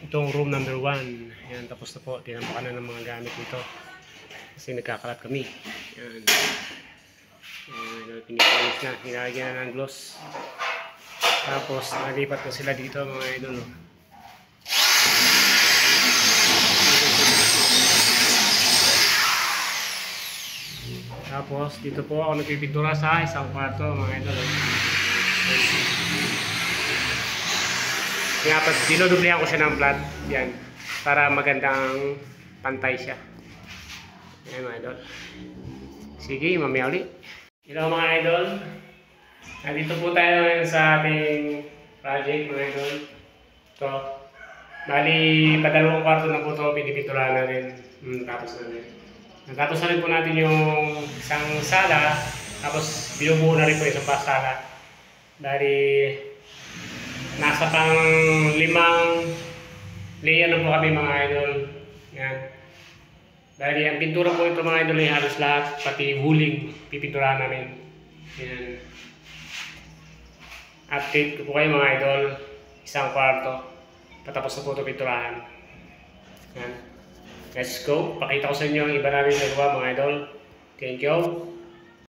Itong room number 1. Yan, tapos na po. Tinampakan na ng mga gamit dito. Kasi nagkakalat kami. Yan. Yan, pinipalis na. Nilagyan na ng gloss. Tapos, nalipat na sila dito mga idol. Tapos, dito po ako nagpipintura sa isang kwarto mga idol. Kaya dinodublehan ko siya ng flat. Yan. Para magandang pantay siya. Yan mga idol. Sige, mamaya ulit. Hello mga idol. Nandito po tayo ngayon sa ating project mga idol. Ito. Bali, padalawang kwarto na po ito. Pinipinturahan na rin. Tapos na rin. Natapos na rin po natin yung isang sala. Tapos binubuo na rin po isang sala. Bali, nasa pang 5 layer na po kami mga idol. Yan. Dahil ang pintura po ito mga idol ay halos lahat, pati huling pipinturahan namin. Yan. Update ko po kayo mga idol. Isang kwarto. Patapos na po ito pinturahan. Yan. Let's go. Pakita ko sa inyo ang iba namin nagawa mga idol. Thank you.